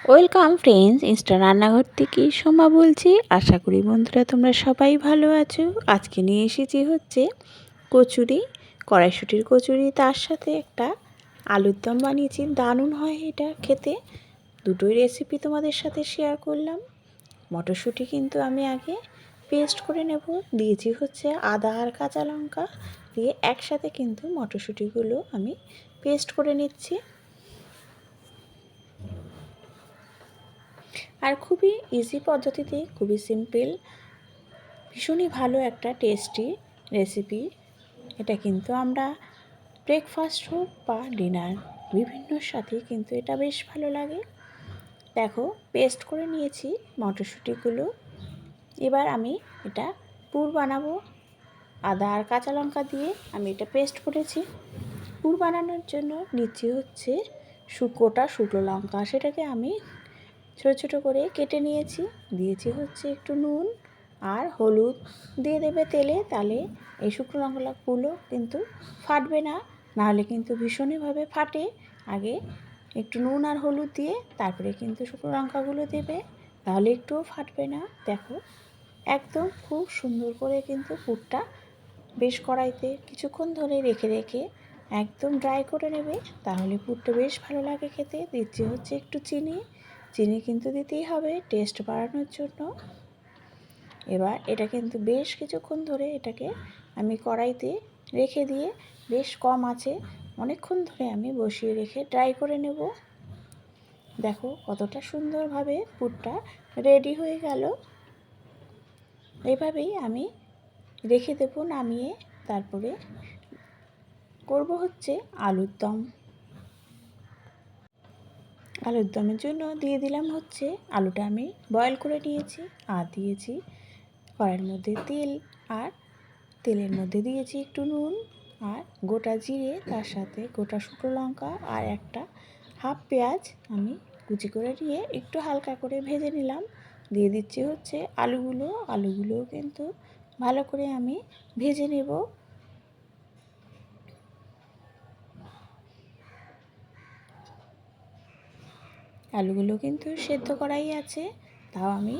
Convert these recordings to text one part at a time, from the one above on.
Welcome friends, Insta রান্নাঘর থেকে সোমা বলছি। আশা করি বন্ধুরা তোমরা সবাই ভালো আছো। আজকে নিয়ে এসেছি হচ্ছে কচুরি, কড়াইশুঁটির কচুরি, তার সাথে একটা আলুর দম বানিয়েছি। দারুণ হয় এটা খেতে। দুটোই রেসিপি তোমাদের সাথে শেয়ার করলাম। মটরশুঁটি কিন্তু আমি আগে পেস্ট করে নেব। দিয়েছি হচ্ছে আদা আর কাঁচা লঙ্কা দিয়ে একসাথে কিন্তু মটরশুঁটিগুলো আমি পেস্ট করে নিচ্ছি। আর খুবই ইজি পদ্ধতিতে, খুবই সিম্পল, ভীষণই ভালো একটা টেস্টি রেসিপি। এটা কিন্তু আমরা ব্রেকফাস্ট হোক বা ডিনার বিভিন্নর সাথে কিন্তু এটা বেশ ভালো লাগে। দেখো, পেস্ট করে নিয়েছি মটরশুঁটিগুলো। এবার আমি এটা পুর বানাবো। আদা আর কাঁচা লঙ্কা দিয়ে আমি এটা পেস্ট করেছি। পুর বানানোর জন্য নিচ্ছি হচ্ছে গোটা শুকনো লঙ্কা, সেটাকে আমি ছোটো ছোটো করে কেটে নিয়েছি। দিয়েছি হচ্ছে একটু নুন আর হলুদ দিয়ে দেবে তেলে, তাহলে এই শুকনো লঙ্কাগুলো কিন্তু ফাটবে না, নাহলে কিন্তু ভীষণইভাবে ফাটে। আগে একটু নুন আর হলুদ দিয়ে তারপরে কিন্তু শুকনো লঙ্কাগুলো দেবে, তাহলে একটুও ফাটবে না। দেখো, একদম খুব সুন্দর করে কিন্তু পুরটা বেশ কড়াইতে কিছুক্ষণ ধরে রেখে রেখে একদম ড্রাই করে নেবে, তাহলে পুরটা বেশ ভালো লাগে খেতে। দিচ্ছি হচ্ছে একটু চিনি, চিনি কিন্তু দিতেই হবে টেস্ট বাড়ানোর জন্য। এবার এটা কিন্তু বেশ কিছুক্ষণ ধরে এটাকে আমি কড়াইতে রেখে দিয়ে বেশ কম আছে অনেকক্ষণ ধরে আমি বসিয়ে রেখে ড্রাই করে নেব। দেখো কতটা সুন্দরভাবে পুরটা রেডি হয়ে গেল। এভাবেই আমি রেখে দেবো নামিয়ে। তারপরে করব হচ্ছে আলুর দম। আলুর দমের জন্য দিয়ে দিলাম হচ্ছে আলুটা আমি বয়েল করে নিয়েছি, আর দিয়েছি কড়াইয়ের মধ্যে তেল, আর তেলের মধ্যে দিয়েছি একটু নুন আর গোটা জিরে, তার সাথে গোটা শুকনো লঙ্কা আর একটা হাফ পেঁয়াজ আমি কুচি করে নিয়ে একটু হালকা করে ভেজে নিলাম। দিয়ে দিচ্ছি হচ্ছে আলুগুলোও কিন্তু ভালো করে আমি ভেজে নেব। আলুগুলো কিন্তু সেদ্ধ করাই আছে, তাও আমি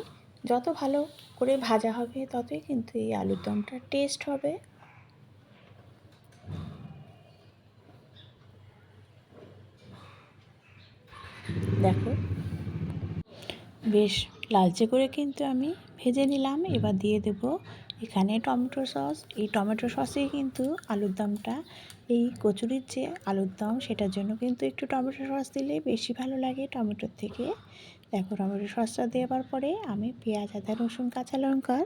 যত ভালো করে ভাজা হবে ততই কিন্তু এই আলুর দমটা টেস্ট হবে। দেখো, বেশ লালচে করে কিন্তু আমি ভেজে নিলাম। এবার দিয়ে দেব এখানে টমেটো সস। এই টমেটো সসেই কিন্তু আলুর দমটা, এই কচুরির যে আলুর দম সেটার জন্য কিন্তু একটু টমেটো সস দিলে বেশি ভালো লাগে টমেটোর থেকে। দেখো, টমেটো সসটা দেওয়ার পরে আমি পেঁয়াজ, আদা, রসুন, কাঁচা লঙ্কার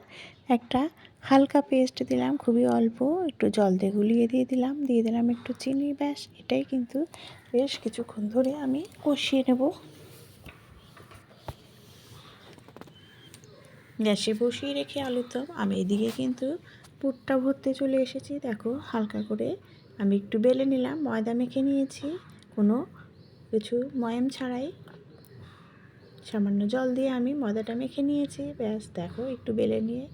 একটা হালকা পেস্ট দিলাম, খুবই অল্প, একটু জল দিয়ে গুলিয়ে দিয়ে দিলাম একটু চিনি। ব্যাস, এটাই কিন্তু বেশ কিছুক্ষণ ধরে আমি কষিয়ে নেব। গ্যাসে বসিয়ে রেখে আলুর দম আমি এদিকে কিন্তু পুরটা ভরতে চলে এসেছি। দেখো, হালকা করে আমি একটু বেলে নিলাম, ময়দা মেখে নিয়েছি কোনো কিছু ময়াম ছাড়াই, সামান্য জল দিয়ে আমি ময়দাটা মেখে নিয়েছি। ব্যাস, দেখো একটু বেলে নিয়ে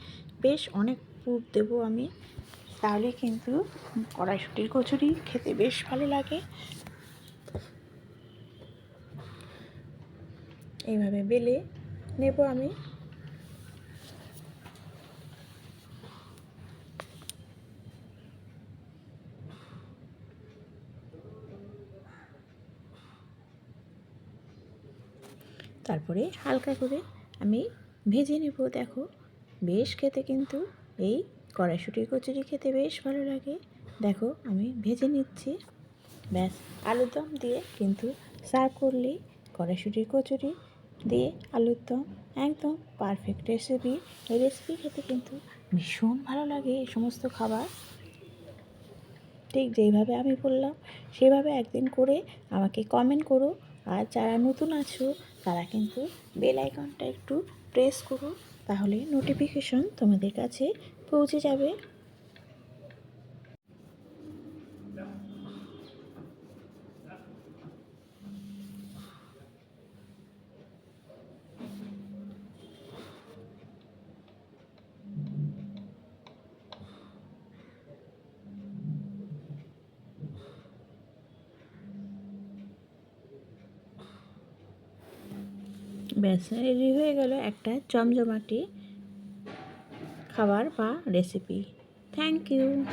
বেশ অনেক পুর দেবো আমি, তাহলে কিন্তু কড়াইশুঁটির কচুরি খেতে বেশ ভালো লাগে। এইভাবে বেলে নেব আমি। তারপরে হালকা করে আমি ভেজে নেব। দেখো, বেশ খেতে কিন্তু এই কড়াইশুঁটির কচুরি খেতে বেশ ভালো লাগে। দেখো, আমি ভেজে নিচ্ছি। ব্যাস, আলুর দম দিয়ে কিন্তু সার্ভ করলেই কড়াইশুঁটির কচুরি দিয়ে আলুর দম একদম পারফেক্ট রেসিপি। এই রেসিপি খেতে কিন্তু ভীষণ ভালো লাগে। এই সমস্ত খাবার ঠিক যেইভাবে আমি বললাম সেভাবে একদিন করে আমাকে কমেন্ট করো। আর যারা নতুন আছো তারা কিন্তু বেল আইকনটা একটু প্রেস করো, তাহলে নোটিফিকেশন তোমাদের কাছে পৌঁছে যাবে। ব্যাস রেডি হয়ে গেল একটা জমজমাটি খাবার বা রেসিপি। Thank you.